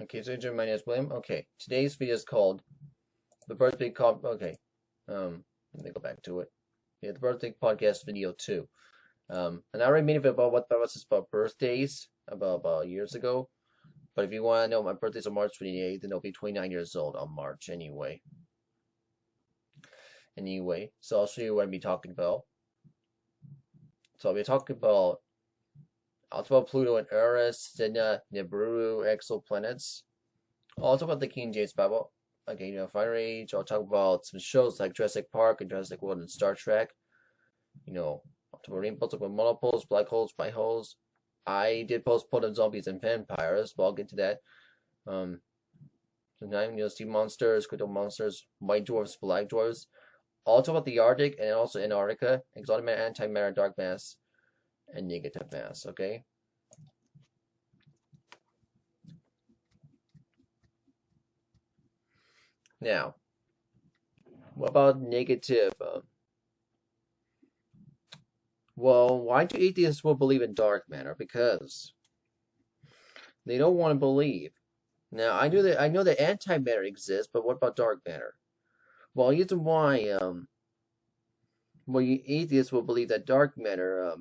Okay, so my name is William. Okay, today's video is called the birthday call. Okay, let me go back to it. Yeah, the birthday podcast video 2. And I already made a video about what that was about birthdays about years ago. But if you want to know, my birthday's on March 28th, and I'll be 29 years old on March anyway. So I'll show you what I'll be talking about. So I'll be talking about Pluto and Eris, Sedna, Nibiru, exoplanets. I'll talk about the King James Bible. Okay, Fire Age. I'll talk about some shows like Jurassic Park and Jurassic World and Star Trek. I'll talk about rainbows, talk about monopoles, black holes, white holes. I did postpone on zombies and vampires, but I'll get to that. Sometimes you'll see monsters, crypto monsters, white dwarfs, black dwarfs. I'll talk about the Arctic and also Antarctica, exotic matter, antimatter, dark mass, and negative mass. Okay. Now, what about negative? Well, why do atheists will believe in dark matter? Because they don't want to believe. Now, I know that antimatter exists, but what about dark matter? Well, the reason why atheists will believe that dark matter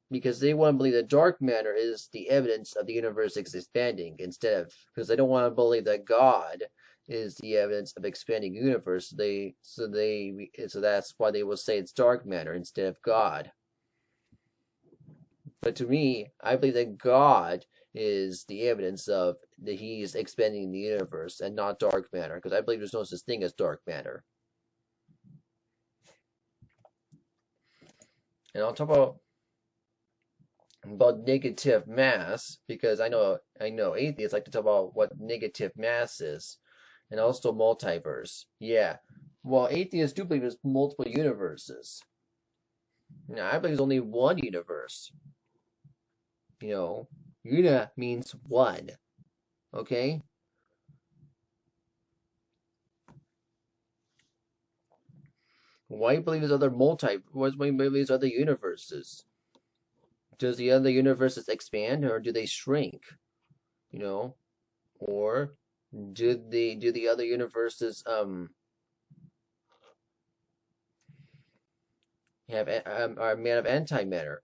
because they want to believe that dark matter is the evidence of the universe expanding instead of because they don't want to believe that God is the evidence of expanding universe. So that's why they will say it's dark matter instead of God. But to me, I believe that God is the evidence of that He's expanding the universe and not dark matter, because I believe there's no such thing as dark matter. And I'll talk about negative mass because I know atheists like to talk about what negative mass is, and also multiverse. Yeah, well, atheists do believe there's multiple universes. Now, I believe there's only one universe. Una means one. Okay? Why do you believe there's other why do you believe there's other universes? Does the other universes expand or do they shrink? Or do the other universes are made of antimatter?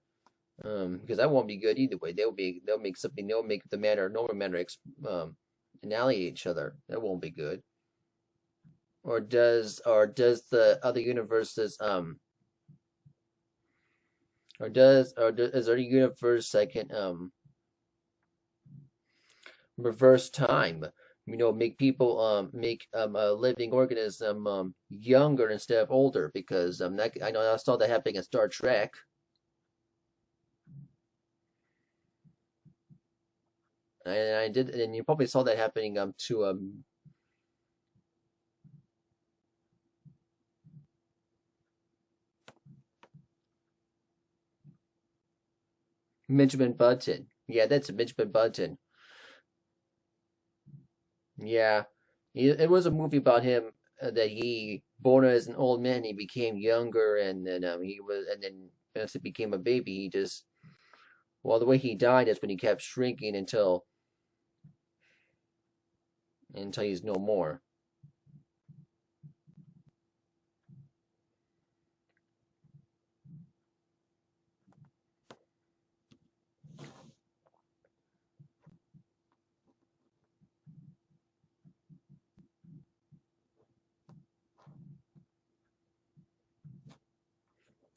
Because that won't be good either way. They'll make the matter normal matter annihilate each other. That won't be good. Or does the other universes is there a universe that can reverse time? Make people make a living organism younger instead of older because I know I saw that happening in Star Trek. And you probably saw that happening to Benjamin Button. Yeah, that's Benjamin Button. Yeah, it was a movie about him that he born as an old man, he became younger, and then as he became a baby, he just the way he died is when he kept shrinking until he's no more.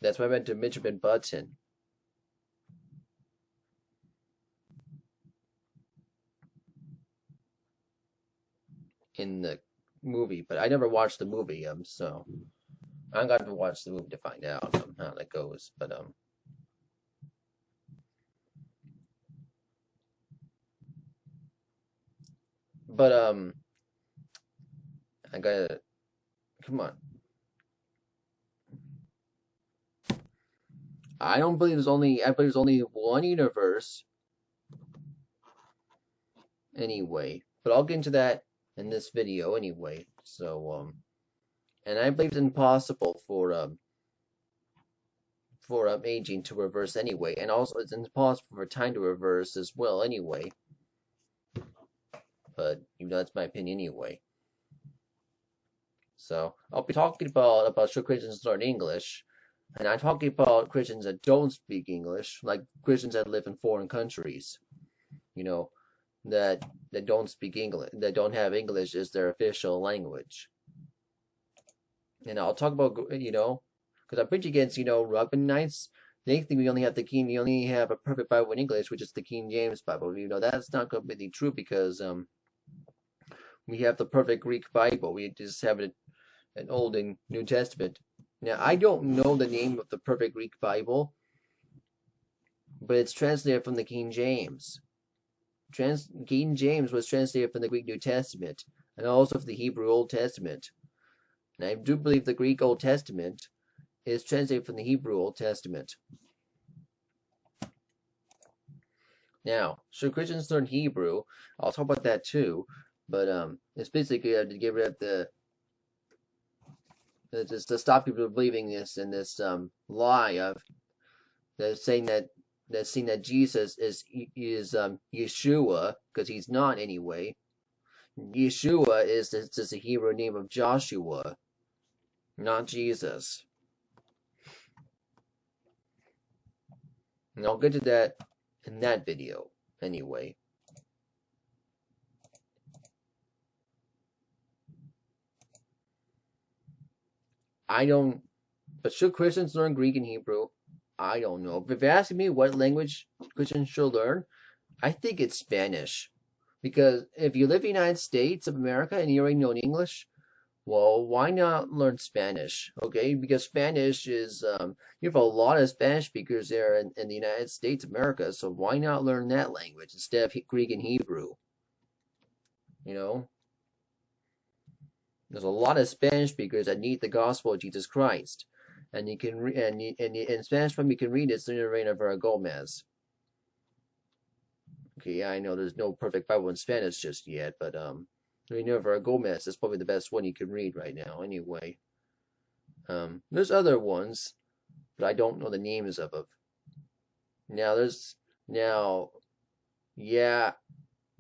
That's why I meant to Benjamin Button in the movie, but I never watched the movie, so I'm gonna watch the movie to find out how that goes. But I gotta come on. I believe there's only one universe anyway, but I'll get into that in this video anyway. So and I believe it's impossible for aging to reverse anyway, and also it's impossible for time to reverse as well anyway. but that's my opinion anyway. So I'll be talking about should Christians learn English, and I'm talking about Christians that don't speak English, like Christians that live in foreign countries, that don't speak English, that don't have English as their official language. And I'll talk about, because I preach against, rugby nights. They think we only have a perfect Bible in English, which is the King James Bible. That's not completely true, because we have the perfect Greek Bible. We just have an Old and New Testament. Now, I don't know the name of the perfect Greek Bible, but it's translated from the King James. King James was translated from the Greek New Testament, and also from the Hebrew Old Testament. And I do believe the Greek Old Testament is translated from the Hebrew Old Testament. Now, should Christians learn Hebrew? I'll talk about that too, but it's basically to get rid of just to stop people believing this lie of saying that Jesus is Yeshua, because he's not anyway. Yeshua is just a Hebrew name of Joshua, not Jesus. And I'll get to that in that video anyway. But should Christians learn Greek and Hebrew? I don't know. If you're asking me what language Christians should learn, I think it's Spanish. Because if you live in the United States of America and you already know English, well, why not learn Spanish? Okay, because Spanish is, you have a lot of Spanish speakers there in the United States of America, so why not learn that language instead of Greek and Hebrew? There's a lot of Spanish speakers that need the gospel of Jesus Christ. And you can in Spanish from you can read it's in the Reina Vera Gomez. Okay, yeah, I know there's no perfect Bible in Spanish just yet, but Reina Vera Gomez is probably the best one you can read right now anyway. There's other ones, but I don't know the names of them. Yeah,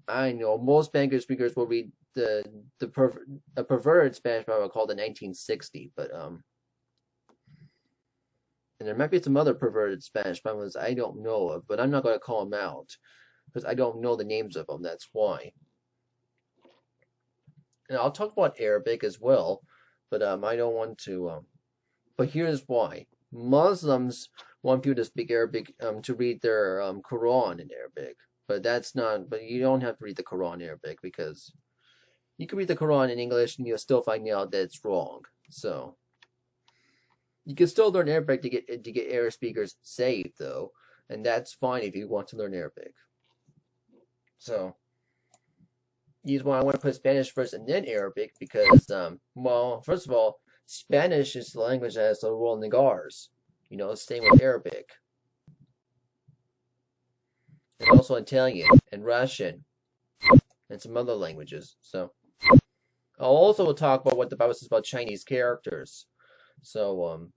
I know most Spanish speakers will read a perverted Spanish Bible called the 1960, but and there might be some other perverted Spanish Bibles I don't know of, but I'm not going to call them out because I don't know the names of them. That's why. And I'll talk about Arabic as well, but I don't want to. But here's why: Muslims want people to speak Arabic to read their Quran in Arabic, but that's not. But you don't have to read the Quran in Arabic because you can read the Quran in English and you'll still find out that it's wrong. So you can still learn Arabic to get Arab speakers saved, though, and that's fine if you want to learn Arabic. So here's why I want to put Spanish first and then Arabic because, well, first of all, Spanish is the language that has the royal nagars. Same with Arabic. And also Italian and Russian and some other languages. So I'll also talk about what the Bible says about Chinese characters. So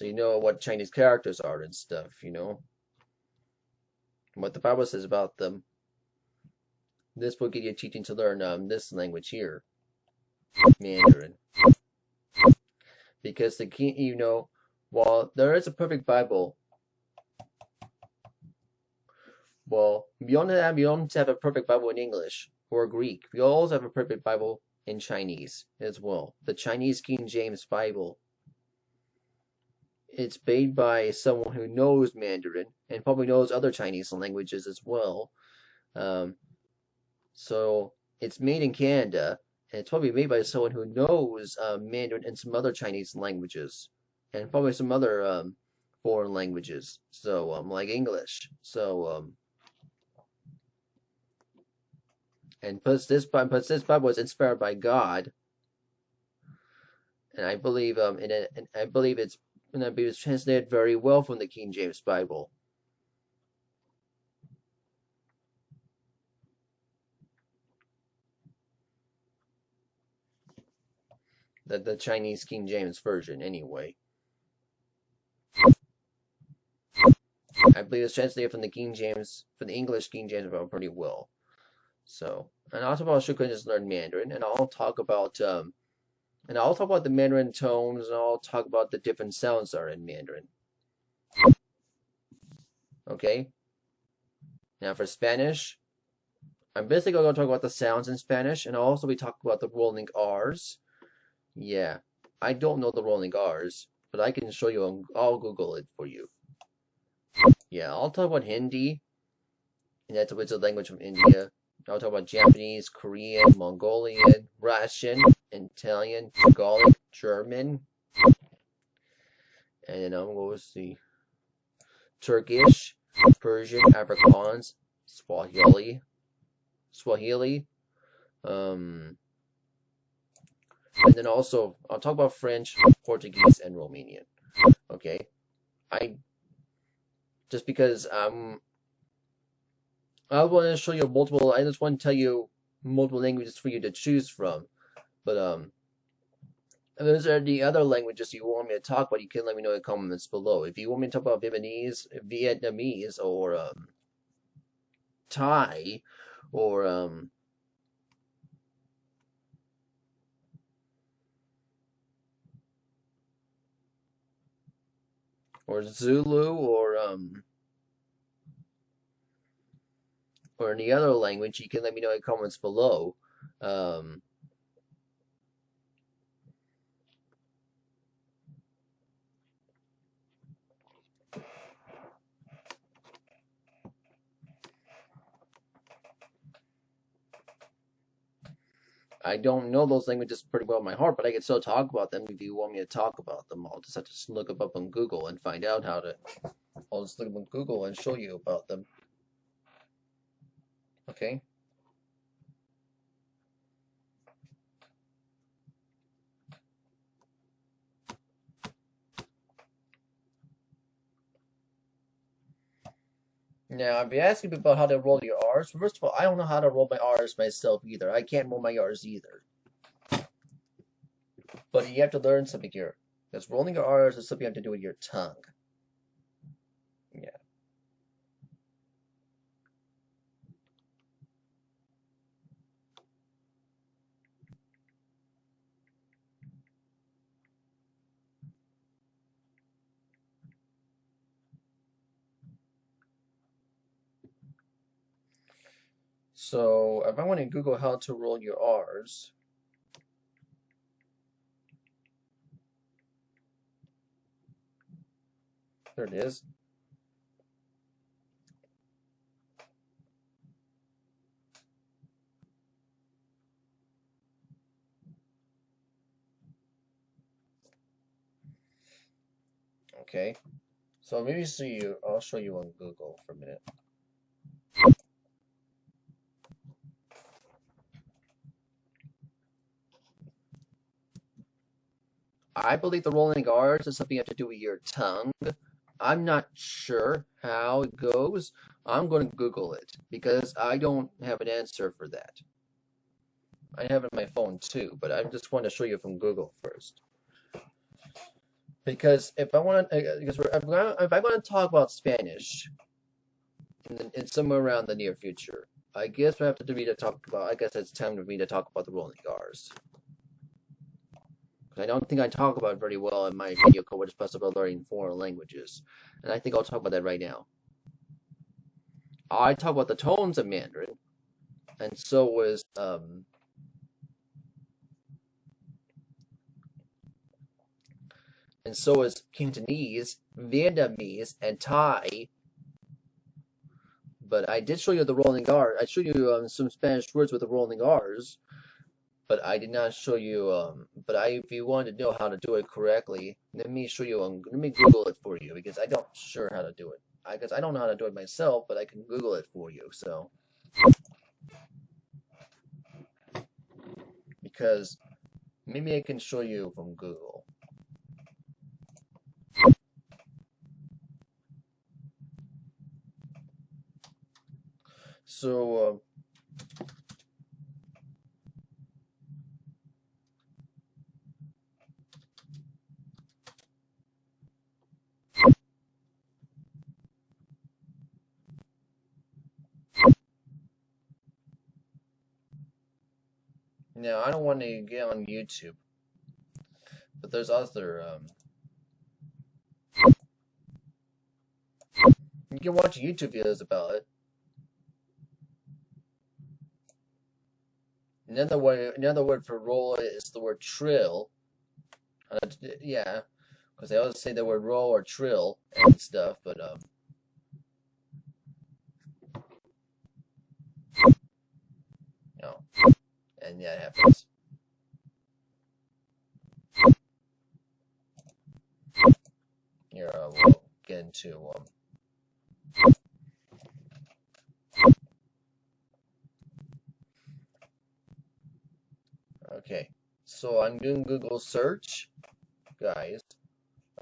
you know what Chinese characters are and stuff, what the Bible says about them. This will give you a teaching to learn this language here, Mandarin. Because the key, while there is a perfect Bible, well, you don't have a perfect Bible in English or Greek. We also have a perfect Bible in Chinese as well. The Chinese King James Bible. It's made by someone who knows Mandarin and probably knows other Chinese languages as well. So it's made in Canada, and it's probably made by someone who knows Mandarin and some other Chinese languages, and probably some other foreign languages. So like English. So and this Bible was inspired by God, and I believe it's translated very well from the King James Bible. The Chinese King James version, anyway. I believe it's translated from the King James, from the English King James about pretty well. So, and also about should just learn Mandarin, and I'll talk about the Mandarin tones, and I'll talk about the different sounds that are in Mandarin. Okay. Now for Spanish, I'm basically going to talk about the sounds in Spanish, and I'll also be talking about the rolling R's. Yeah, I don't know the rolling R's, but I can show you. I'll Google it for you. Yeah, I'll talk about Hindi, and that's a language from India. I'll talk about Japanese, Korean, Mongolian, Russian, Italian, Tagalog, German, and then I'm going to see Turkish, Persian, Afrikaans, Swahili, and then also I'll talk about French, Portuguese, and Romanian. Okay, just because I want to show you multiple. I just want to tell you multiple languages for you to choose from. But if those are the other languages you want me to talk about, you can let me know in the comments below. If you want me to talk about Vietnamese, or Thai, or Zulu, or any other language, you can let me know in the comments below. I don't know those languages pretty well in my heart, but I can still talk about them if you want me to talk about them. I'll just have to look them up on Google and find out how to. I'll just look them on Google and show you about them. Okay. Now, if you're asking me about how to roll your R's, first of all, I don't know how to roll my R's myself either. I can't roll my R's either. But you have to learn something here. Because rolling your R's is something you have to do with your tongue. Yeah. So, if I want to Google how to roll your R's, there it is. Okay. So maybe I'll show you on Google for a minute. I believe the rolling R's is something you have to do with your tongue. I'm not sure how it goes. I'm going to Google it because I don't have an answer for that. I have it on my phone too, but I just want to show you from Google first. Because if I want to, because if I'm going to talk about Spanish in somewhere around the near future, I guess we have to be to talk about. I guess it's time for me to talk about the rolling R's. I don't think I talk about it very well in my video called What is Possible About Learning Foreign Languages. And I think I'll talk about that right now. I talk about the tones of Mandarin, and so was Cantonese, Vietnamese, and Thai. But I did show you the rolling R. I showed you some Spanish words with the rolling R's. But I did not show you. If you want to know how to do it correctly, let me show you. Let me Google it for you because I don't sure how to do it. Because I don't know how to do it myself, but I can Google it for you. So, because maybe I can show you from Google. So. Now, I don't want to get on YouTube, but there's other, you can watch YouTube videos about it. Another word for roll is the word trill. Yeah, because they always say the word roll or trill and stuff, but no, and yeah, it happens. Here, we'll get into okay, so I'm doing Google search, guys.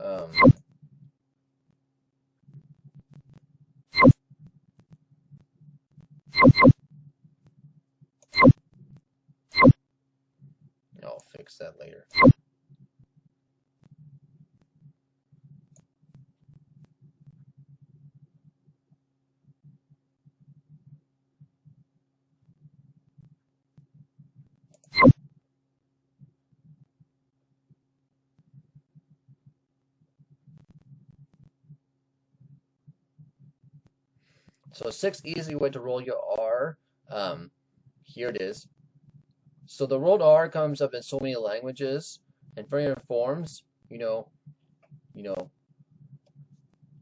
I'll fix that later. So 6 easy way to roll your R. Here it is. So the rolled R comes up in so many languages and various forms. You know,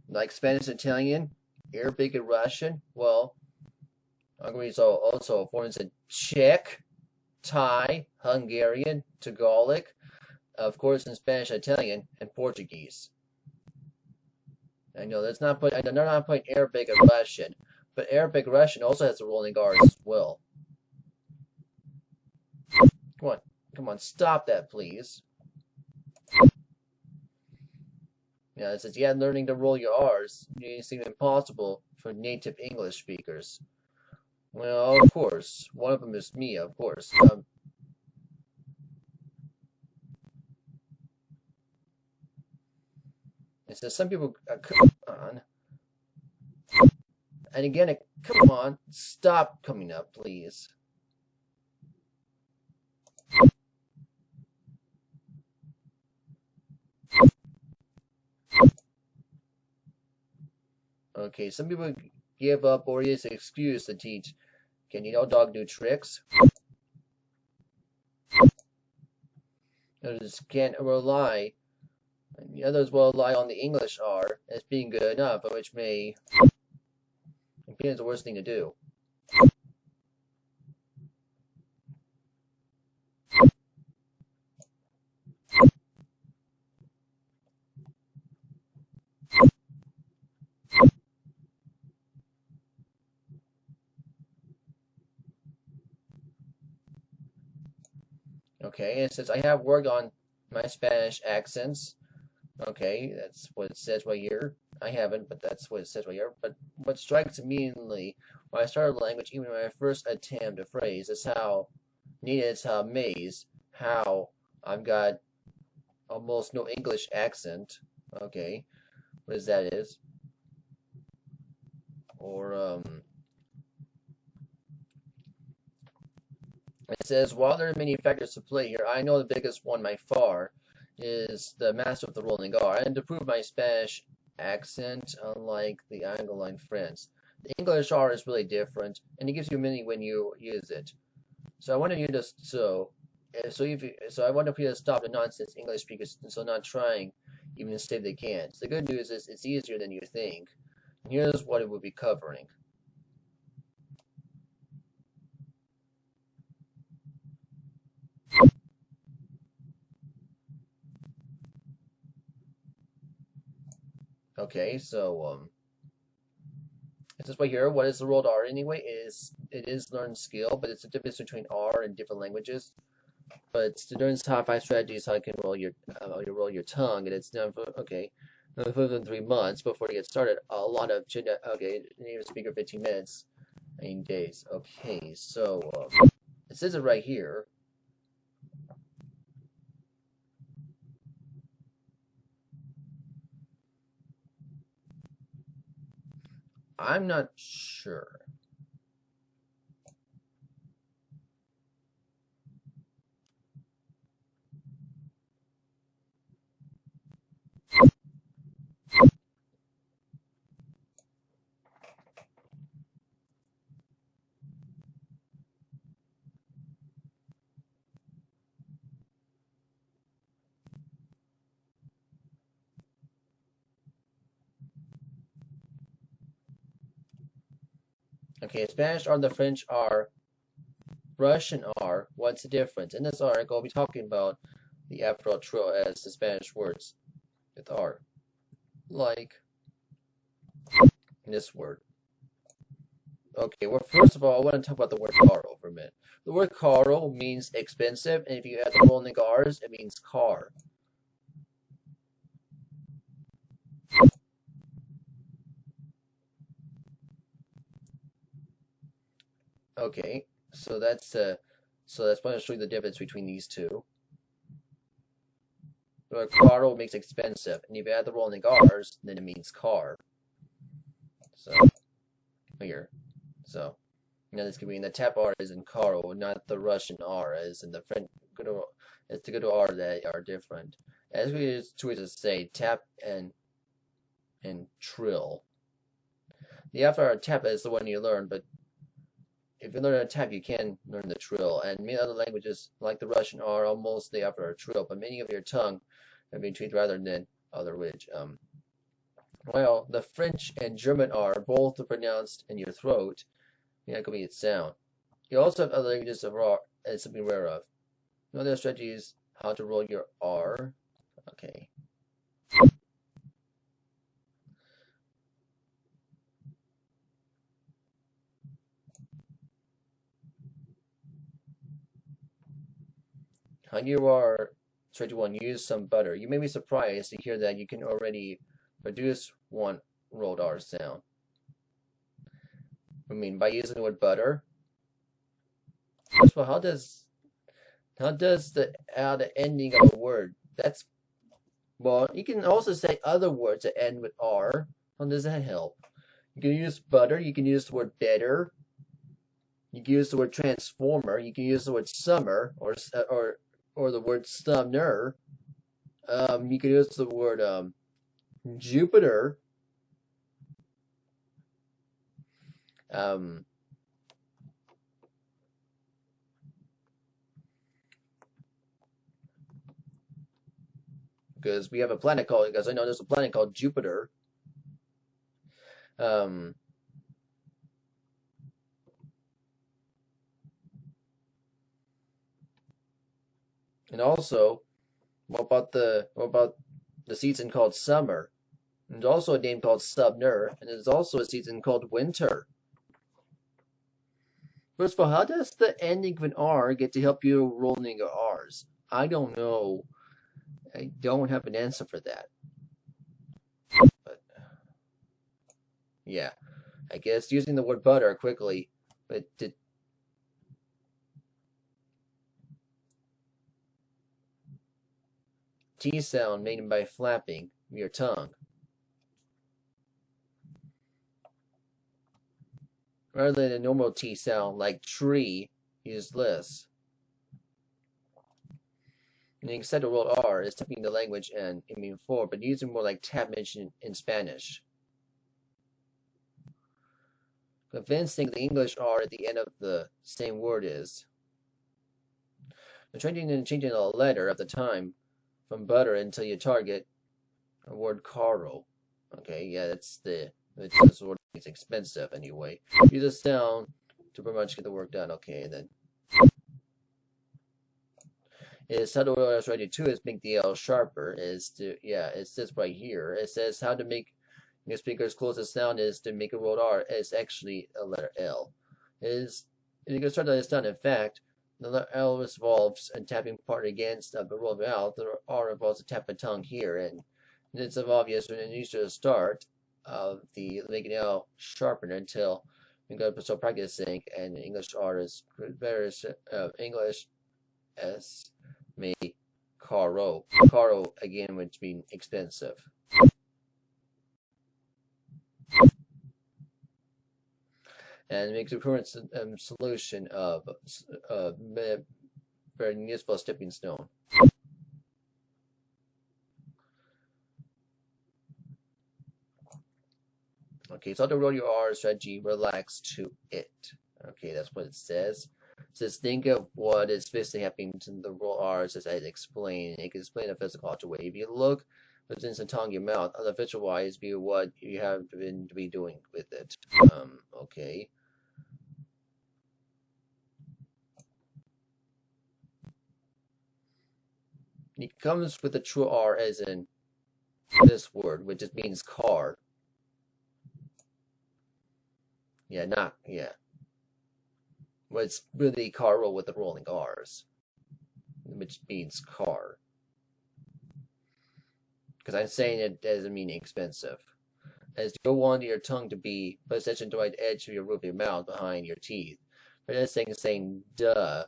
like Spanish, Italian, Arabic, and Russian. Well, I'm going to use also forms in Czech, Thai, Hungarian, Tagalog, of course in Spanish, Italian, and Portuguese. I know that's not put. I know they're not putting Arabic and Russian, but Arabic Russian also has the rolling R's as well. Come on, stop that, please. Yeah, it says, yeah, learning to roll your R's seem impossible for native English speakers. Well, of course, one of them is me, of course. It says some people, come on. And again, come on, stop coming up, please. Okay, some people give up or use an excuse to teach. Can you know dog do tricks? Others can't rely. And the others will rely on the English R as being good enough, which may be the worst thing to do. Okay, it says I have worked on my Spanish accents. Okay, that's what it says right here. I haven't, but that's what it says right here. But what strikes me immediately when I start a language, even when I first attempt a phrase, is how neat it's how amazed how I've got almost no English accent. Okay, what is that is? Or it says, while there are many factors to play here, I know the biggest one by far is the master of the rolling R, and to prove my Spanish accent, unlike the Anglophone friends. The English R is really different, and it gives you meaning when you use it. So I wanted you to I want you to stop the nonsense English speakers so not trying even to say they can't. The good news is it's easier than you think. And here's what it will be covering. Okay, so this is right here. What is the rolled R anyway? It is learned skill, but it's a difference between R and different languages. But to learn top 5 strategies how you can roll your tongue, and it's done for okay, within 3 months before you get started. A lot of native speaker 15 minutes, 9 days. Okay, so it says it right here. I'm not sure. Okay, Spanish R, the French R, Russian R. What's the difference? In this article, I'll be talking about the after trill as the Spanish words with R, like this word. Okay, well, first of all, I want to talk about the word caro for a minute. The word caro means expensive, and if you add the rolling R's, it means car. Okay, so that's going to show you the difference between these two. The word caro makes expensive, and if you add the rolling R's, then it means car. So here, so. This could be in the tap R is in caro, not the Russian R as in the French. It's the good R that are different. As we used to say, tap and trill. The after tap is the one you learn, but if you learn a tap, you can learn the trill. And many other languages, like the Russian R, almost the after trill, but many of your tongue have been treated rather than other which. Well, the French and German R both are pronounced in your throat. Yeah, could be its sound. You also have other languages of R as something aware of. Another strategy is how to roll your R. Okay. How you are strategy one, use some butter. You may be surprised to hear that you can already produce one rolled R sound. I mean, by using the word butter. First of all, how does the ending of a word? That's well, you can also say other words that end with R. How does that help? You can use butter. You can use the word better. You can use the word transformer. You can use the word summer or the word sumner. You can use the word Jupiter. Because we have a planet called, because I know there's a planet called Jupiter. And also, what about the season called summer? And there's also a name called sumner, and there's also a season called winter. First of all, how does the ending of an R get to help you rolling your R's? I don't know. I don't have an answer for that. But yeah, I guess using the word butter quickly, but T sound made by flapping your tongue. Rather than a normal T sound like tree, use less. And instead of rolled R is typing the language and mean forward, but using more like tap mentioned in Spanish. Convincing the English R at the end of the same word is. The changing a letter at the time from butter until you target a word caro. Okay, yeah, it's word. It's expensive anyway. Use a sound to pretty much get the work done. Okay, then. Is how to roll ready too is make the L sharper. Is to it says right here. It says how to make your speaker's closest sound is to make a rolled R. It's actually a letter L. If you can start to understand, in fact, the letter L revolves and tapping part against the rolled mouth. The R involves a tap of tongue here, and it's obvious when it needs to start of the making L sharpened until you go to start practicing. And English R is better. English S. Make caro. Caro again, which means expensive. And makes a current solution of very useful stepping stone. Okay, so to roll your R strategy, relax to it. Okay, that's what it says. It says think of what is physically happening to the roll R's as I explained. It can explain a physical way. If you look within the tongue in your mouth, on the visualize view what you have been to be doing with it. Okay. It comes with the true R as in this word, which just means car. Yeah, yeah. But it's really car roll with the rolling R's, which means car. Because I'm saying it doesn't mean expensive. As you want your tongue to be positioned to the right edge of your roof of your mouth behind your teeth. But this thing is saying duh,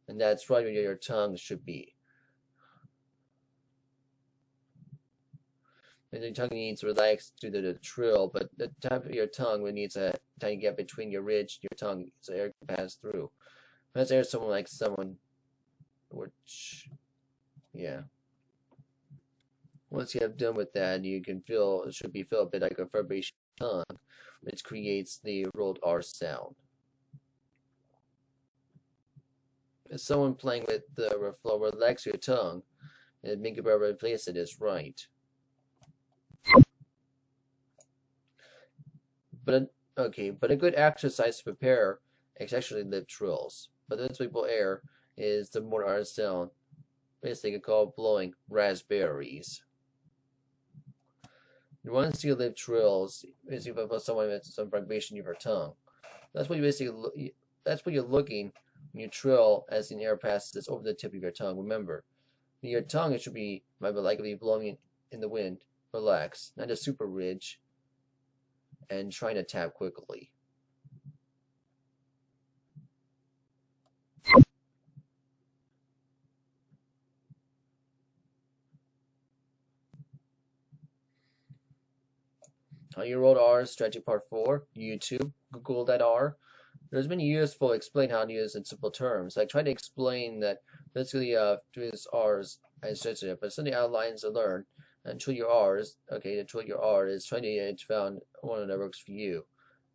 and that's right where your tongue should be. And your tongue needs to relax due to the trill, but the top of your tongue needs a tiny gap between your ridge and your tongue so air can pass through. Unless there's someone which, yeah. Once you have done with that, you can feel, it should be felt a bit like a vibration tongue, which creates the rolled R sound. If someone playing with the flow, relax your tongue and make it replace it is right. But a good exercise to prepare is actually lip trills. But this people air is the more R sound, basically called blowing raspberries. Once you lip trills, is you put someone with some vibration in your tongue. That's what you basically that's what you're looking when you trill as the air passes over the tip of your tongue. Remember, your tongue it should be likely blowing in the wind. Relax, not a super ridge, and trying to tap quickly. How you roll R, stretching part 4, YouTube, Google that R. There's been useful explain how to use in simple terms. I try to explain that basically use R's and stretch it, but some of the outlines to learn and trill your R's. Okay, to trill your R is trying to found one that works for you.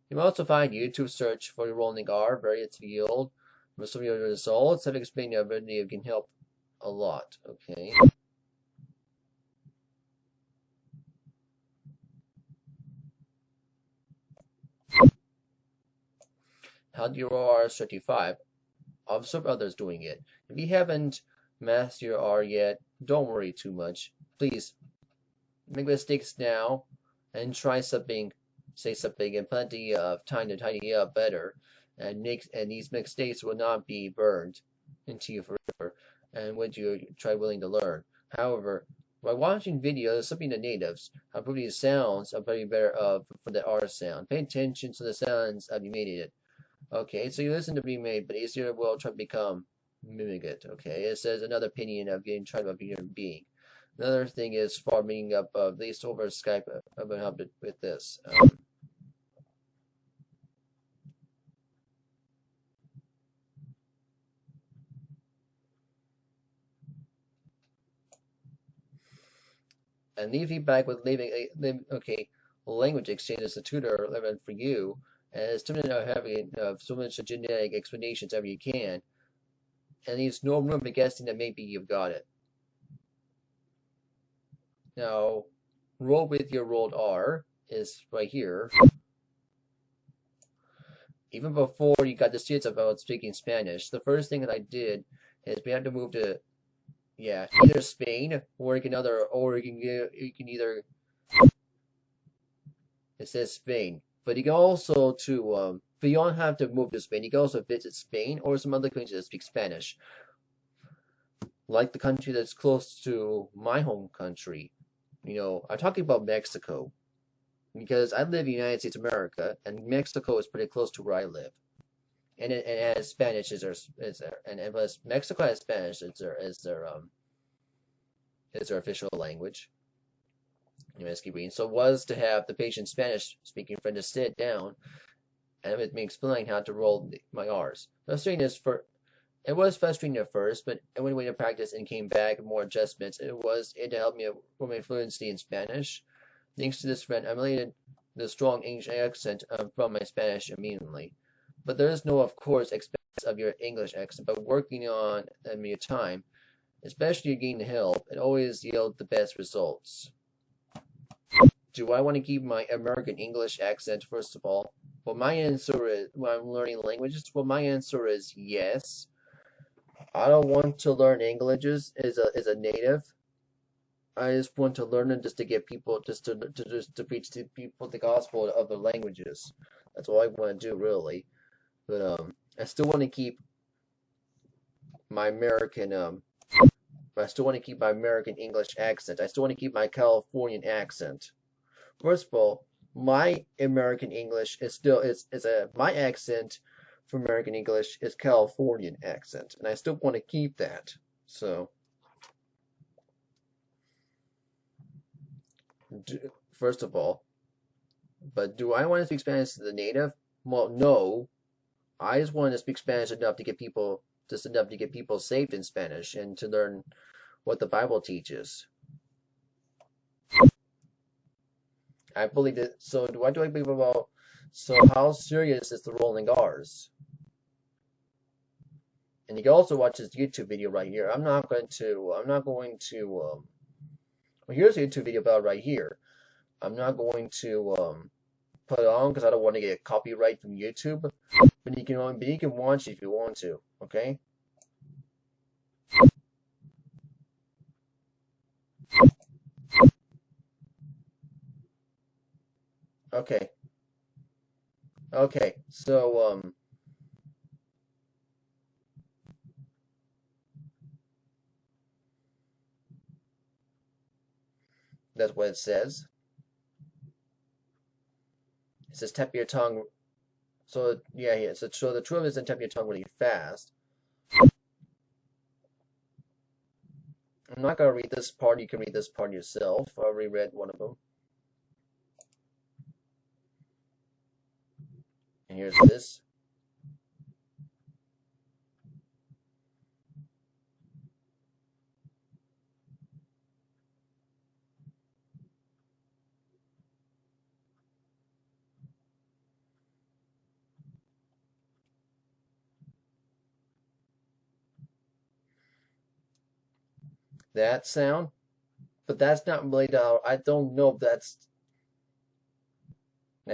You will also find YouTube search for your rolling R, various field. With some of your results, I've explained the ability can help a lot. Okay. How do you roll R35? Observe others doing it. If you haven't mastered your R yet, don't worry too much. Please make mistakes now and try something, say something in plenty of time to tidy up better. And these mistakes will not be burned into you forever. And when you try willing to learn. However, by watching videos, something the natives how pretty sounds are very better for the R sound. Pay attention to the sounds of you made it. Okay, so you listen to be made, but easier will try to become mimic it. Okay, it says another opinion of getting tried about human being. Another thing is farming up at least over Skype. I've been helped with this. And leave feedback with leaving a language exchange as a tutor event for you. And students are having so much genetic explanations ever you can. And leaves no room for guessing that maybe you've got it. Now, roll with your rolled R is right here. Even before you got the serious about speaking Spanish, the first thing that I did is we had to move to, either Spain or you can either, it says Spain, but you can also but you don't have to move to Spain. You can also visit Spain or some other countries that speak Spanish, like the country that's close to my home country. I'm talking about Mexico, because I live in the United States of America, and Mexico is pretty close to where I live. And it has Spanish and plus Mexico has Spanish as their official language. Let's keep reading. So it was to have the patient Spanish speaking friend to sit down and with me explain how to roll my R's. It was frustrating at first, but I went away to practice and came back with more adjustments. It helped me with my fluency in Spanish. Thanks to this friend, I related the strong English accent from my Spanish immediately. But there is no, of course, expense of your English accent, but working on your time, especially getting help, it always yields the best results. Do I want to keep my American English accent first of all? Well, my answer is, when I'm learning languages, my answer is yes. I don't want to learn English as a native. I just want to learn it just to get people just to preach to people the gospel of the languages. That's all I want to do really. But I still want to keep my American I still want to keep my American English accent. I still want to keep my Californian accent. First of all, my American English is still my accent for American English is Californian accent, and I still want to keep that. So, first of all, but do I want to speak Spanish to the native? Well, no. I just want to speak Spanish enough to get people saved in Spanish and to learn what the Bible teaches. I believe it. So what do I believe about? So how serious is the rolling R's? And you can also watch this YouTube video right here. I'm not going to. Well, here's a YouTube video about right here. I'm not going to put it on because I don't want to get copyright from YouTube. But you can watch it if you want to. Okay. Okay. Okay. So that's what it says. It says tap your tongue. So yeah. So the truth is, tap your tongue really fast. I'm not gonna read this part. You can read this part yourself. I already read one of them. And here's this. That sound, but that's not really the. I don't know if that's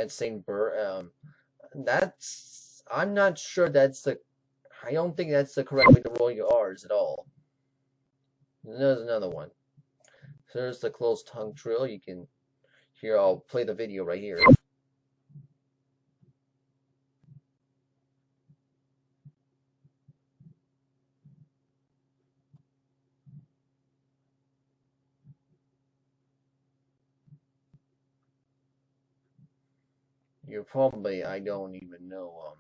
saying bird. That's. I'm not sure that's the. I don't think that's the correct way to roll your R's at all. There's another one. So there's the closed tongue drill. You can. Here, I'll play the video right here. You're probably. I don't even know.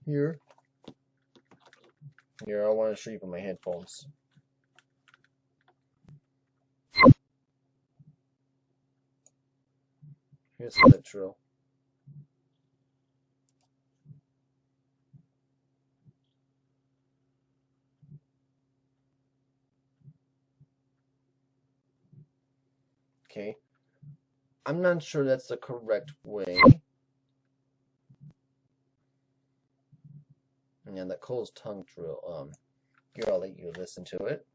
Here. Here, I want to show you from my headphones. Here's the drill. Okay. I'm not sure that's the correct way. And the closed tongue drill. Here, I'll let you listen to it.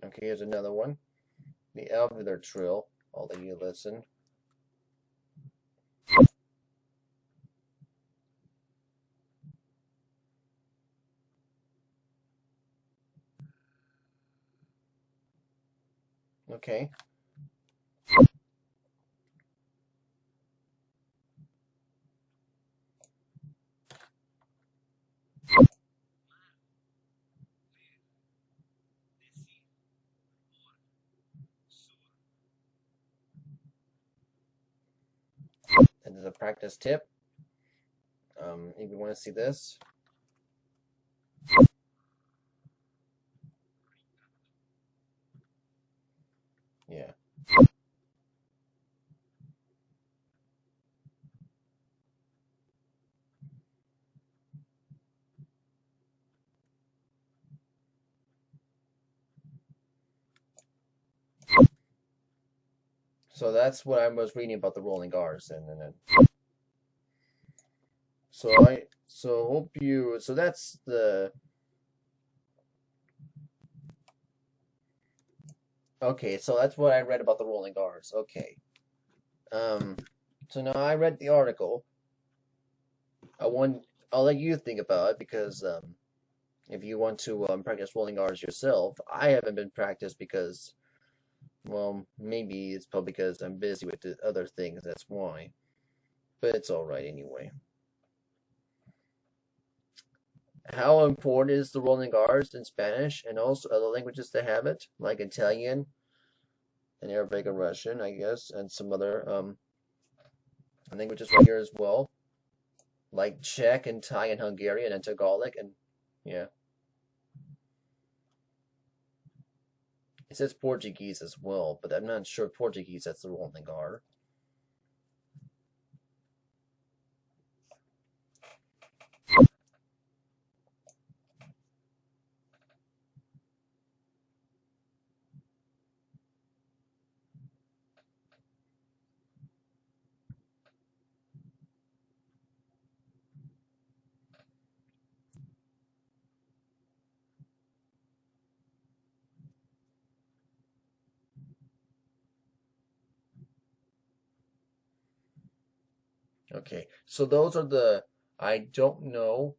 Okay, here's another one. The alveolar trill. I'll let you listen. Okay. And there's a practice tip. If you want to see this. So that's what I was reading about the rolling R's, and then so hope you so that's the okay. So that's what I read about the rolling R's. Okay. Um. So now I read the article. I want I'll let you think about it because if you want to practice rolling R's yourself, I haven't been practiced because well maybe it's probably because I'm busy with the other things. That's why. But it's all right anyway. How important is the rolling R's in Spanish and also other languages that have it, like Italian and Arabic and Russian, I guess, and some other languages right here as well, like Czech and Thai and Hungarian and Tagalog and yeah, it says Portuguese as well, but I'm not sure Portuguese that's the rolling R. Okay, so those are the I don't know.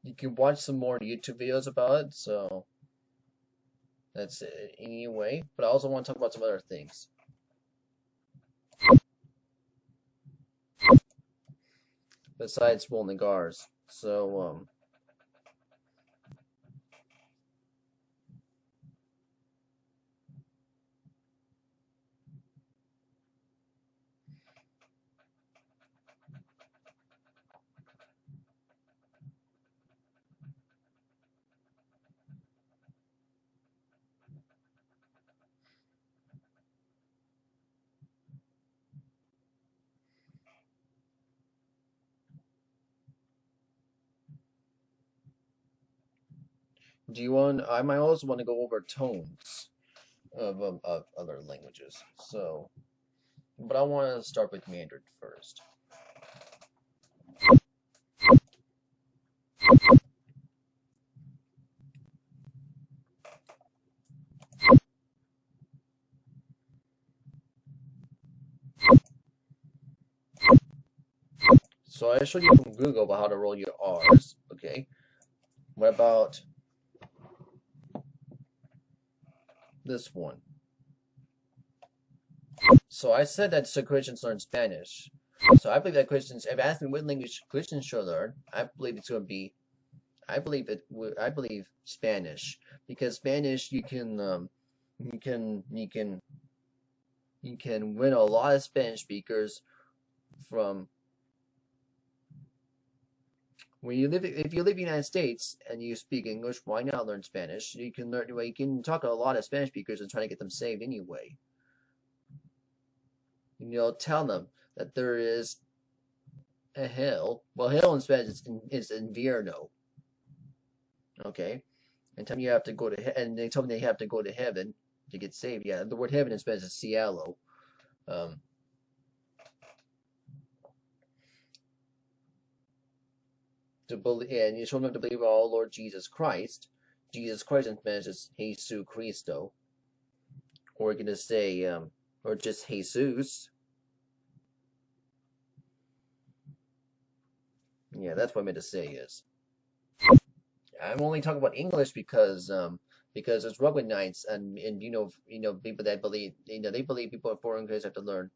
You can watch some more YouTube videos about it, so that's it anyway. But I also want to talk about some other things besides rolling R's. So do you want? I might also want to go over tones of other languages. So, but I want to start with Mandarin first. So I showed you from Google about how to roll your R's. Okay. What about this one? So I said that so Christians learn Spanish. So I believe that Christians, if asked me what language Christians should learn, I believe it's going to be, I believe Spanish because Spanish you can, you can, you can win a lot of Spanish speakers from when you live if you live in the United States and you speak English, why not learn Spanish? You can learn you can talk to a lot of Spanish speakers and try to get them saved anyway. Tell them that there is a hell. Well, hell in Spanish is infierno. Okay, and tell them you have to go to and they tell them they have to go to heaven to get saved. Yeah, the word heaven in Spanish is cielo. Um, to believe and you show them to believe in our Lord Jesus Christ. Jesus Christ in Spanish is Jesus Cristo, or you're gonna say or just Jesus. Yeah, that's what I meant to say is. I'm only talking about English because it's rugby nights and people that believe they believe people in foreign countries have to learn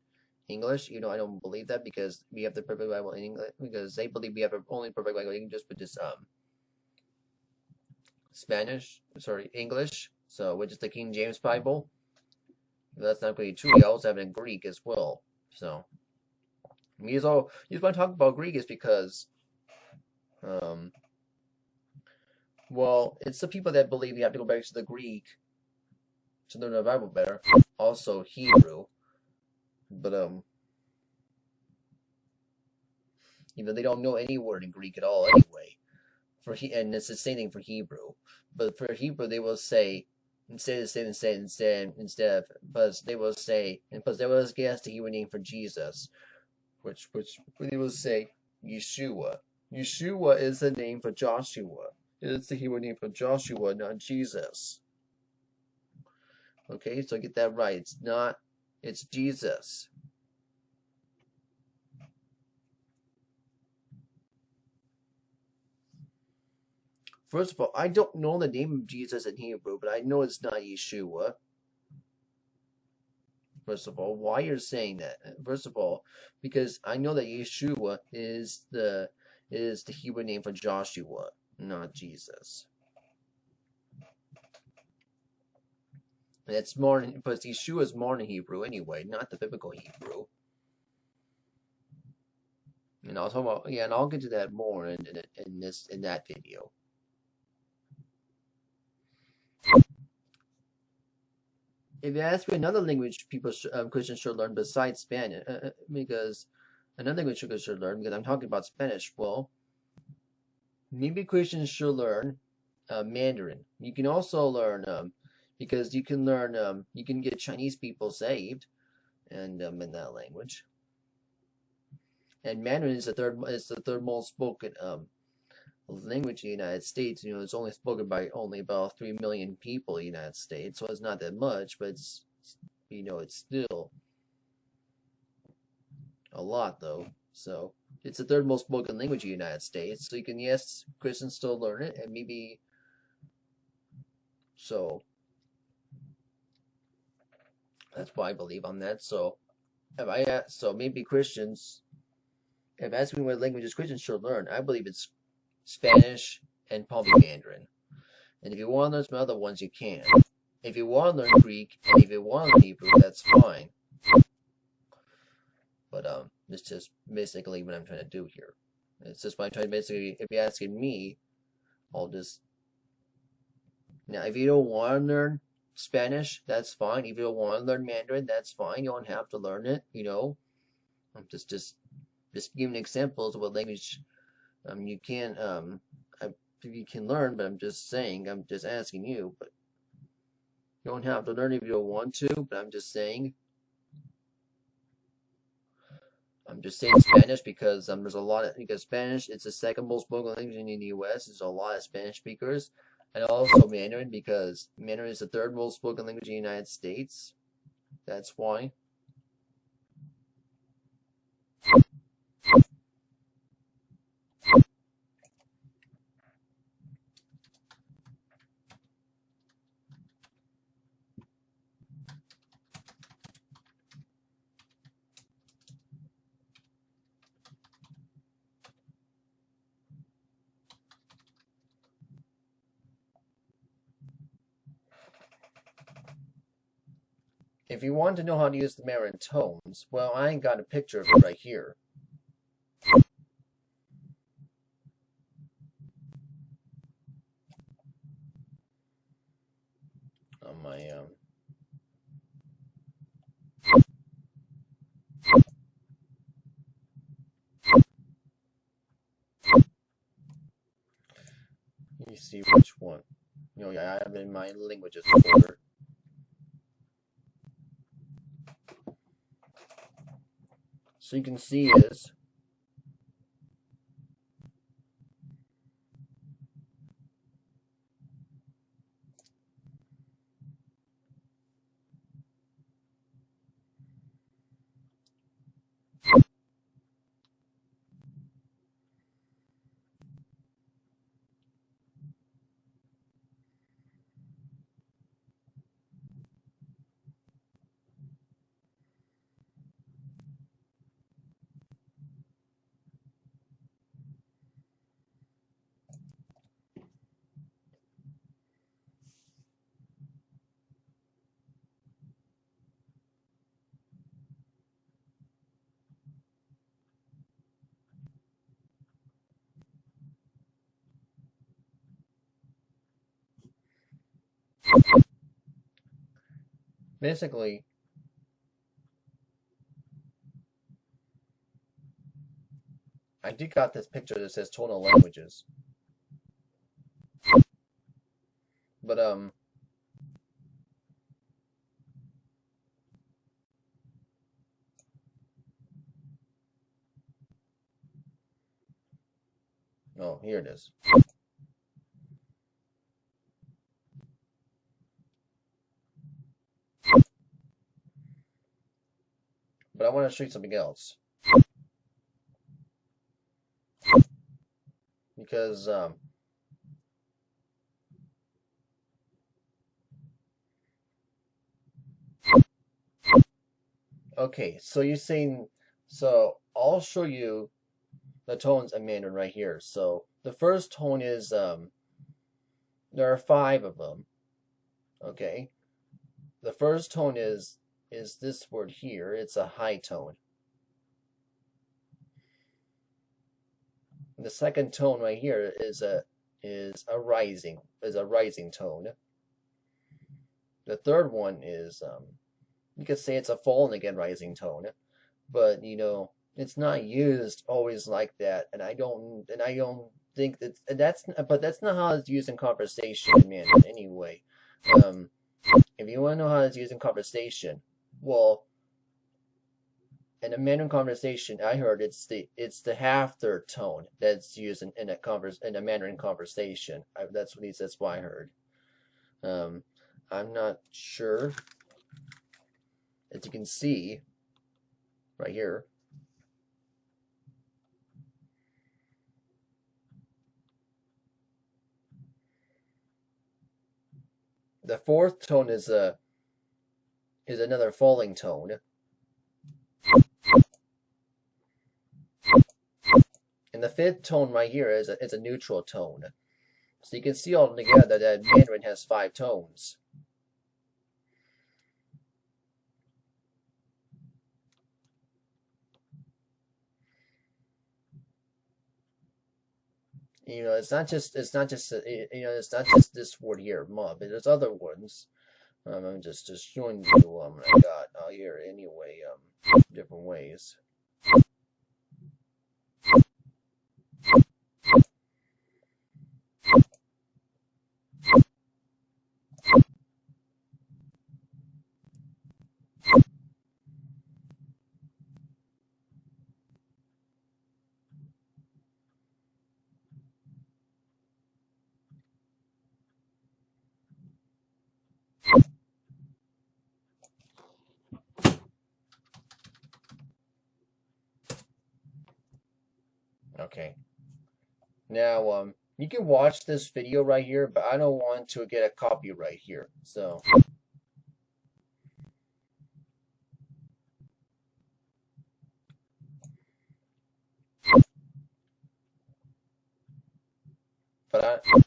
English. I don't believe that because we have the perfect Bible in English because they believe we have the only perfect Bible in English, which is English. So which is the King James Bible. If that's not going to be true, you also have it in Greek as well. So, he's want to talk about Greek is because, well, it's the people that believe you have to go back to the Greek to learn the Bible better. Also Hebrew, but even they don't know any word in Greek at all anyway. And it's the same thing for Hebrew. But for Hebrew, they will say but they will say, and plus they will guess the Hebrew name for Jesus, which they will say Yeshua. Yeshua is the name for Joshua. It's the Hebrew name for Joshua, not Jesus. Okay, so get that right. It's Jesus. First of all, I don't know the name of Jesus in Hebrew, but I know it's not Yeshua. First of all, why you're saying that? First of all, because I know that Yeshua is the Hebrew name for Joshua, not Jesus. And it's more, but Yeshua is more in Hebrew anyway, not the biblical Hebrew. And I'll talk about, and I'll get to that more in that video. If you ask me another language Christians should learn besides Spanish, because another language Christians should learn, because I'm talking about Spanish, well, maybe Christians should learn Mandarin. You can also learn, because you can learn, you can get Chinese people saved, and in that language. And Mandarin is the third most spoken language in the United States. You know, it's only spoken by only about 3 million people in the United States, so it's not that much, but it's still a lot though. So it's the third most spoken language in the United States. So you can, yes, Christians still learn it, and maybe so. That's why I believe on that. So maybe Christians, if ask me what languages Christians should learn, I believe it's Spanish and probably Mandarin. And if you want to learn some other ones, you can. If you want to learn Greek, and if you want to learn Hebrew, that's fine. But it's just basically what I'm trying to do here. It's just what I'm trying to basically, if you're asking me, I'll just... Now, if you don't want to learn Spanish, that's fine. If you don't want to learn Mandarin, that's fine. You don't have to learn it, you know. I'm just giving examples of what language you can you can learn, but I'm just saying, I'm just asking you, but you don't have to learn if you don't want to, but I'm just saying Spanish because there's a lot of, because Spanish, it's the second most spoken language in the US. There's a lot of Spanish speakers. And also Mandarin, because Mandarin is the third most spoken language in the United States. That's why. If you want to know how to use the Mandarin tones, well, I ain't got a picture of it right here. On my let me see which one. You know, I have it in my languages folder. So you can see is Basically, I did got this picture that says tonal languages, but oh, here it is. But I want to show you something else because okay, so you're saying, so I'll show you the tones in Mandarin right here. So the first tone is there are 5 of them. Okay, the first tone is this word here. It's a high tone. The second tone right here is a rising tone. The third one is you could say it's a falling again rising tone, but you know it's not used always like that, and I don't think that's not how it's used in conversation in Mandarin anyway. If you want to know how it's used in conversation, well, in a Mandarin conversation, I heard it's the half third tone that's used in a Mandarin conversation. That's what I heard. I'm not sure. As you can see, right here, the fourth tone is another falling tone, and the fifth tone right here is a neutral tone. So you can see all together that Mandarin has 5 tones. You know, it's not just this word here, ma, but there's other ones. I'm just showing you I got here anyway, different ways. Okay. Now, you can watch this video right here, but I don't want to get a copyright here. So,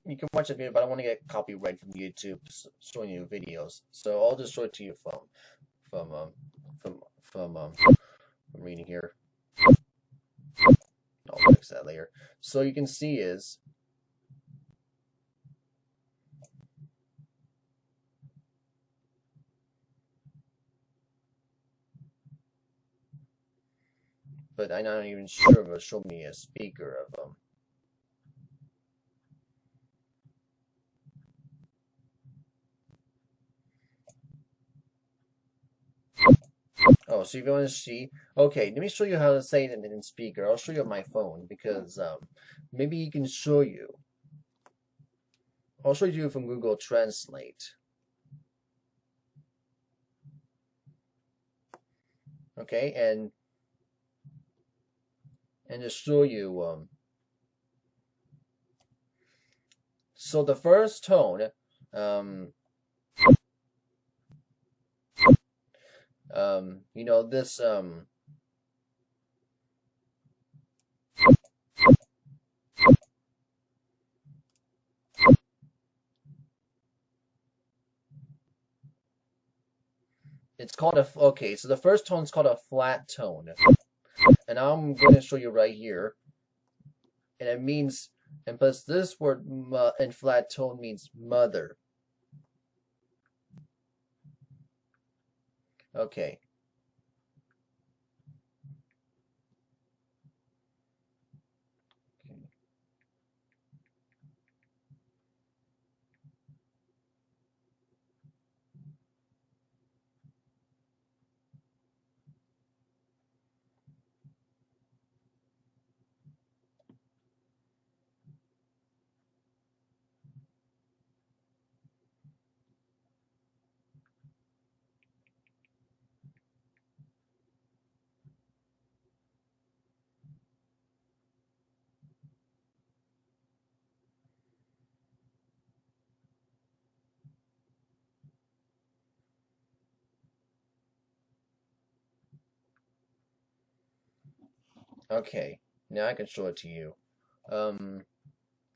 you can watch the video, but I don't want to get copyright from YouTube showing you videos. So I'll just show it to you from from reading here. I'll fix that later. So you can see is but I'm not even sure if it'll show me a speaker of them. Oh, so if you want to see, okay, let me show you how to say it in speaker. I'll show you on my phone because maybe you can show you. I'll show you from Google Translate. Okay, and to show you, so the first tone, you know, this, it's called okay, so the first tone is called a flat tone. And I'm going to show you right here. And it means, and plus this word in flat tone means mother. Okay. Okay. Now I can show it to you. Um,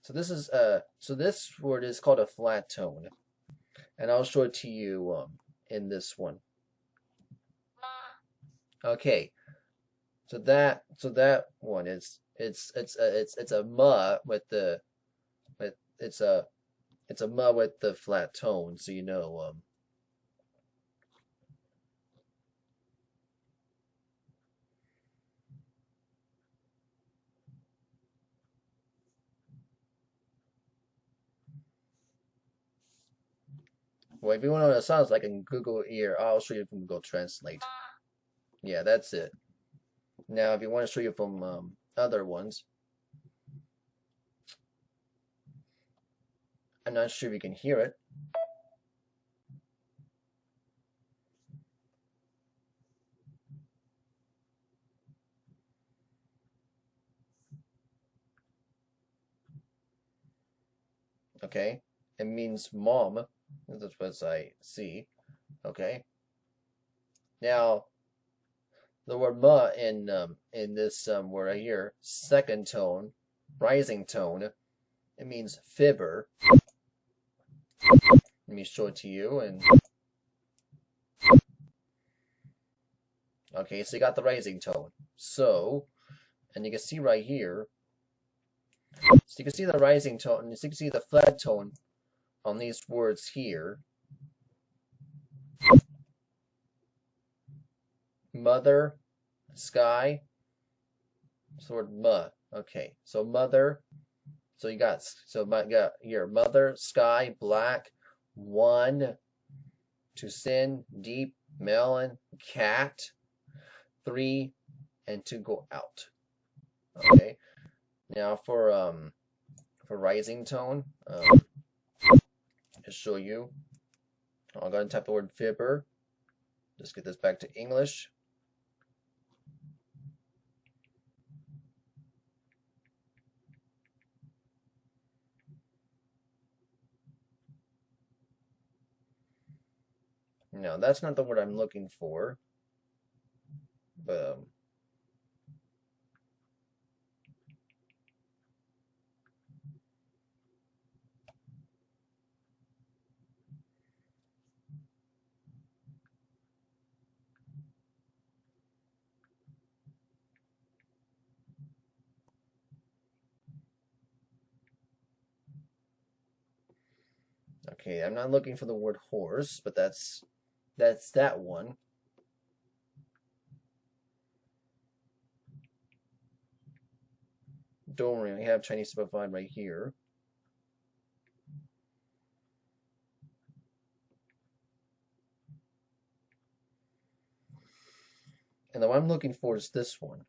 so this word is called a flat tone, and I'll show it to you in this one. Okay. So that one is it's a ma with it's a ma with the flat tone, so you know well, if you want to know what it sounds like in Google here, I'll show you from Google Translate. Yeah, that's it. Now, if you want to show you from other ones, I'm not sure if you can hear it. Okay, it means mom. That's what I see. Okay. Now, the word ma in this word right here, second tone, rising tone, it means fibber. Let me show it to you. And okay, so you got the rising tone. So, and you can see right here, so you can see the rising tone, and you can see the flat tone on these words here. Mother, sky, sort of ma. Okay, so mother. So you got your mother, sky, black, one, to sin, deep, melon, cat, three, and to go out. Okay. Now for rising tone, to show you, I'm going to type the word fibber. Just get this back to English. No, that's not the word I'm looking for. But okay, I'm not looking for the word horse, but that's that one. Don't worry, we have Chinese Simplified right here. And the one I'm looking for is this one.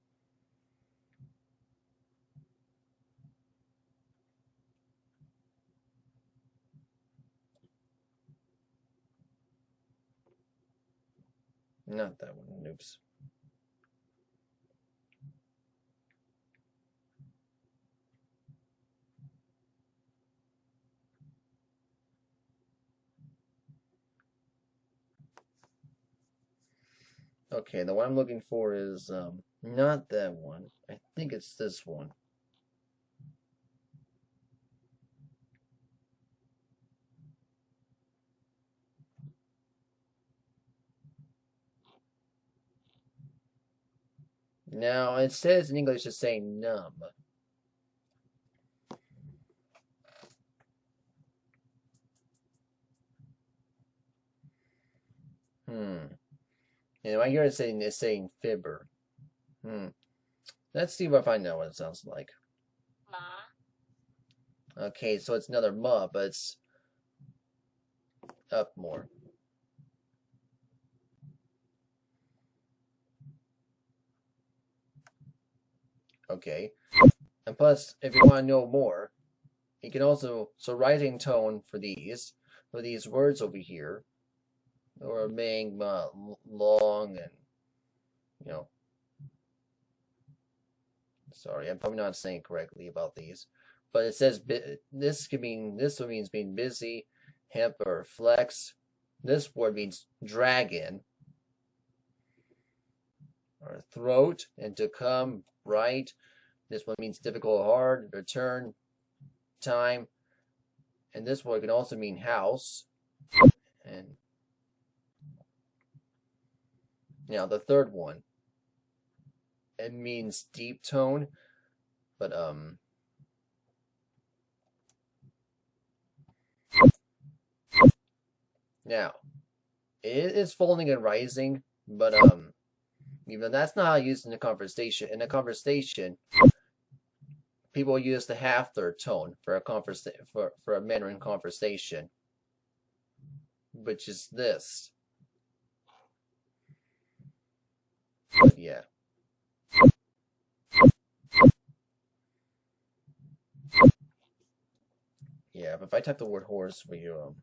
Not that one. Oops. Okay, the one I'm looking for is not that one. I think it's this one. Now, it says in English it's saying numb. Hmm. And right here it's saying fibber. Let's see if I find out what it sounds like. Ma. Okay, so it's another ma, but it's up more. Okay. And plus, if you want to know more, you can also, so rising tone for these words over here, or being long and, you know, sorry, I'm probably not saying correctly about these, but it says this means being busy, hip or flex. This word means dragon, or throat, and to come, right. This one means difficult, hard, return, time, and this word can also mean house. And now the third one, it means deep tone, but now it is falling and rising, but even that's not used in a conversation. In a conversation, people use the half third tone for a Mandarin conversation, which is this. But yeah. Yeah, but if I type the word horse, will you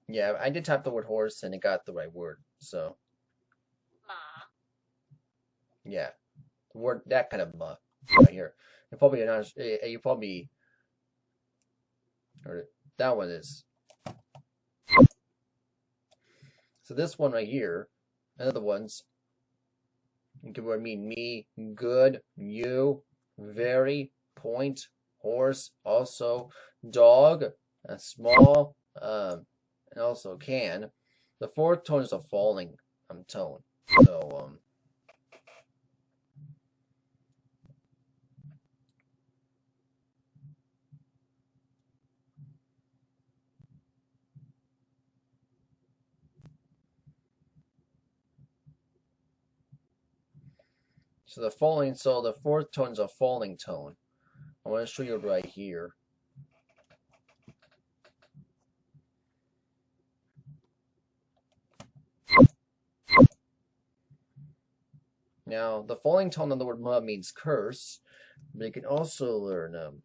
yeah, I did type the word horse and it got the right word. So yeah, the word that kind of right here. You probably not. You probably or that one is. So this one right here, another ones. It could mean me, good, you, very, point, horse, also, dog, small, and also can. The fourth tone is a falling tone. So the fourth tone is a falling tone. I want to show you right here. Now, the falling tone on the word ma means curse, but you can also learn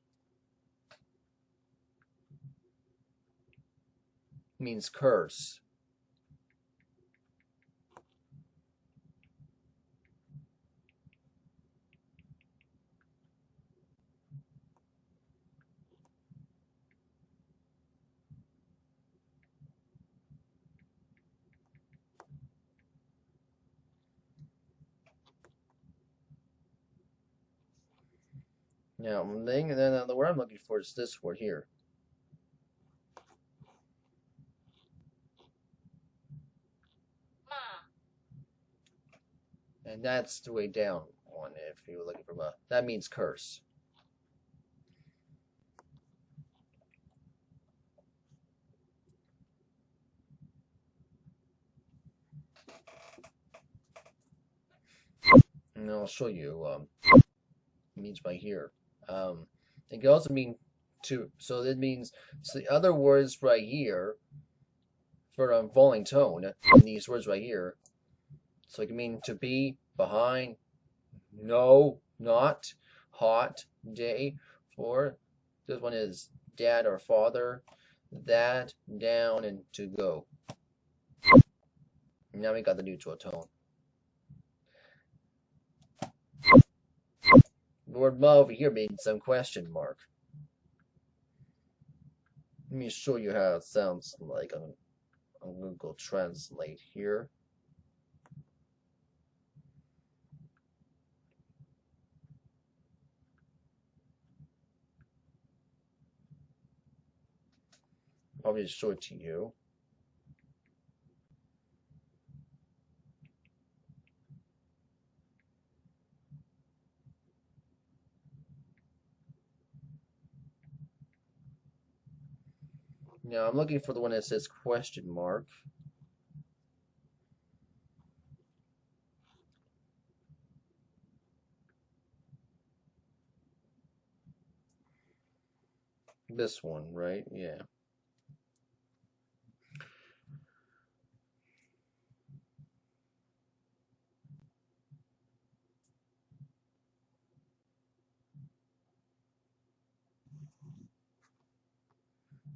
means curse. Now, the word I'm looking for is this word here. And that's the way down one if you're looking for ma. That means curse. And I'll show you it means by here. It can also mean to, so that means, so the other words right here for falling tone, and these words right here, so it can mean to be, behind, no, not, hot, day, for. This one is dad or father, that, down, and to go. Now we got the neutral tone. The word ma over here means some question mark. Let me show you how it sounds like on Google Translate here. I'll just show it to you. Now I'm looking for the one that says question mark. This one, right? Yeah.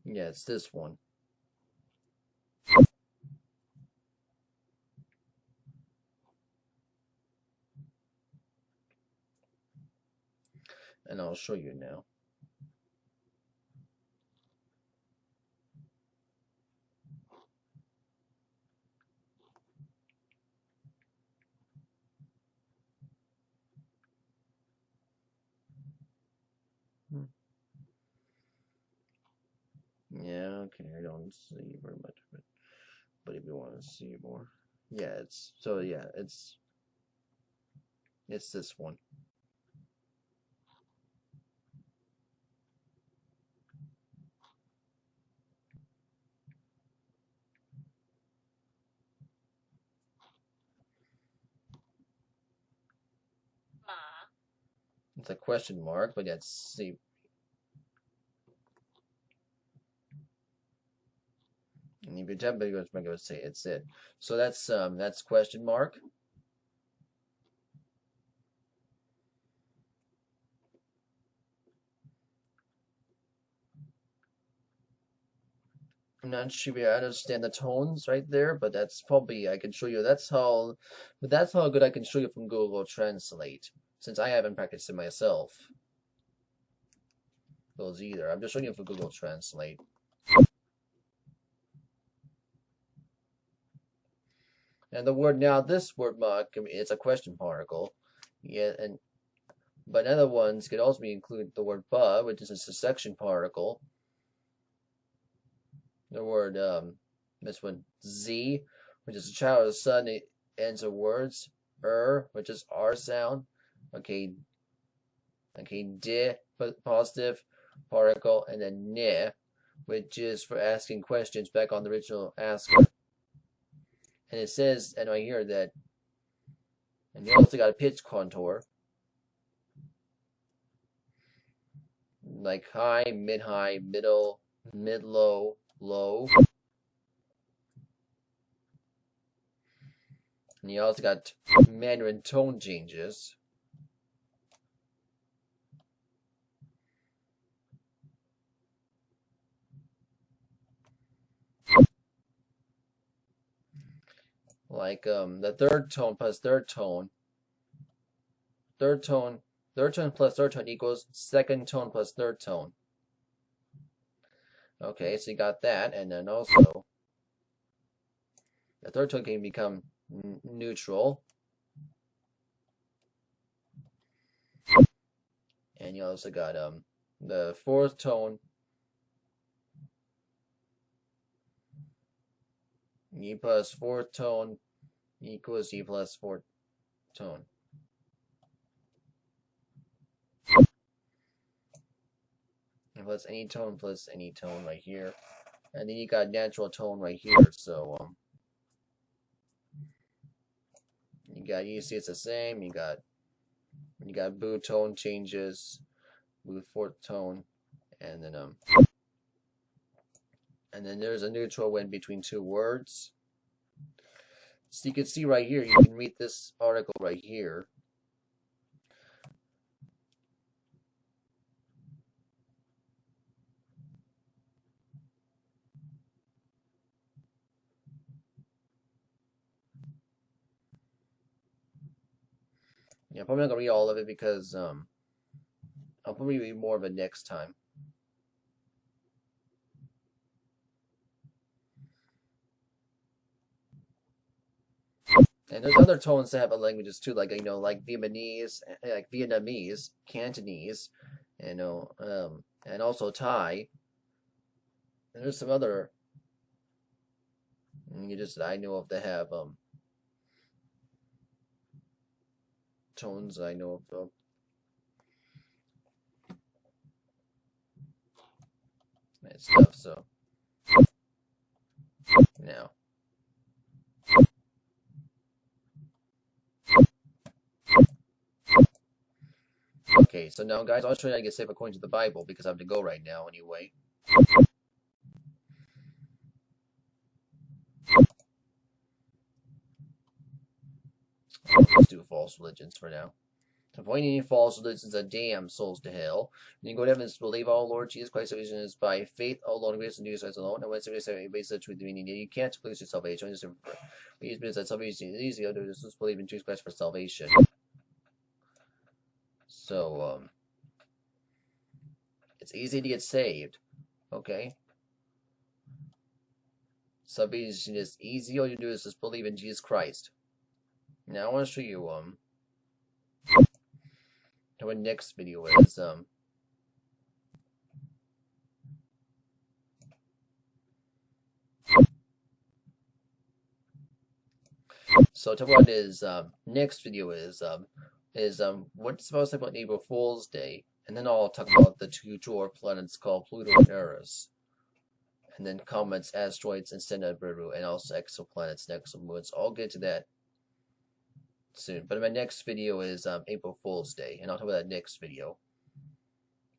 Yeah, it's this one. And I'll show you now. Yeah, okay, I don't see very much of it. But if you want to see more. Yeah, it's so yeah, it's this one. It's a question mark, but yeah, it's see. And if you tap it, it's going to say it's it. So that's question mark. I'm not sure if I understand the tones right there, but that's probably I can show you. But that's how good I can show you from Google Translate, since I haven't practiced it myself. Those either. I'm just showing you from Google Translate. And the word now, this word mark, it's a question particle. Yeah, but other ones could also include the word "but," which is a succession particle. The word this one "z," which is a child of the sun. It ends of words. Which is R sound. Okay, di, positive particle, and then ne, which is for asking questions back on the original asker. And it says, and I hear that, and you also got a pitch contour, like high, mid-high, middle, mid-low, low. And you also got Mandarin tone changes. Like the third tone plus third tone. Third tone plus third tone equals second tone plus third tone. Okay, so you got that, and then also the third tone can become neutral. And you also got the fourth tone E plus fourth tone equals E plus fourth tone. And plus any tone right here. And then you got natural tone right here. So you see it's the same. You got blue tone changes, blue fourth tone, and then there's a neutral when between two words. So you can see right here, you can read this article right here. Yeah, I'm probably not gonna read all of it because I'll probably read more of it next time. And there's other tones that have languages too, like like Vietnamese, Cantonese, and also Thai. And there's some other I know of that have tones I know of. And stuff. So Okay, so now guys, I'll show you how to get saved according to the Bible because I have to go right now anyway. Let's do false religions for now. Avoiding any false religions that damn souls to hell. And you go to heaven and believe all Lord Jesus Christ salvation is by faith alone, grace and Jesus Christ alone. And when somebody says base the truth meaning you can't lose your salvation. Just use that salvation is easy. Just believe in Jesus Christ for salvation. So it's easy to get saved. Okay. Salvation is easy. All you do is just believe in Jesus Christ. Now I want to show you what next video is so to what is next video is what's supposed to about April Fool's Day, and then I'll talk about the two dwarf planets called Pluto and Eris, and then comets, asteroids, and Nibiru, and also exoplanets and exomoons. I'll get to that soon, but my next video is April Fool's Day, and I'll talk about that next video.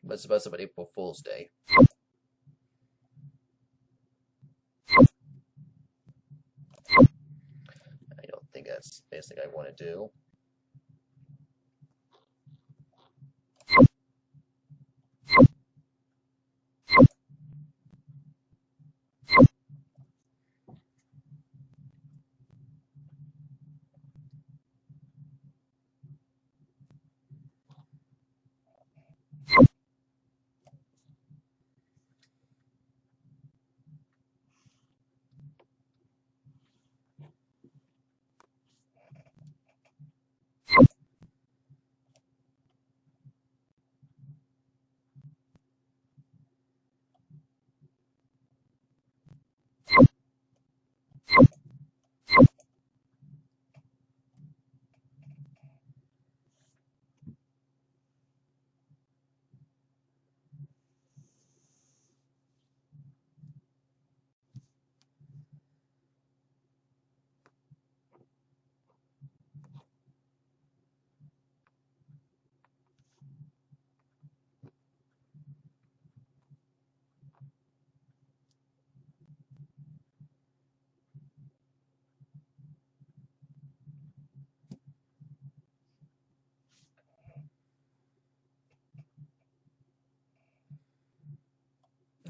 But it's about April Fool's Day. I don't think that's basically I want to do.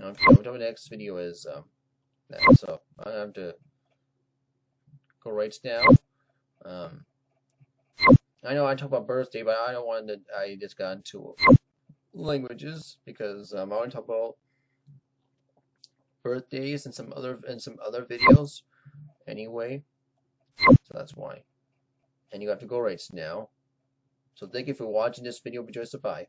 Okay, what the next video is that. So I have to go right now. I know I talk about birthday, but I don't want to. I just got into languages because I want to talk about birthdays and some other videos. Anyway, so that's why. And you have to go right now. So thank you for watching this video. Be joyous. Bye.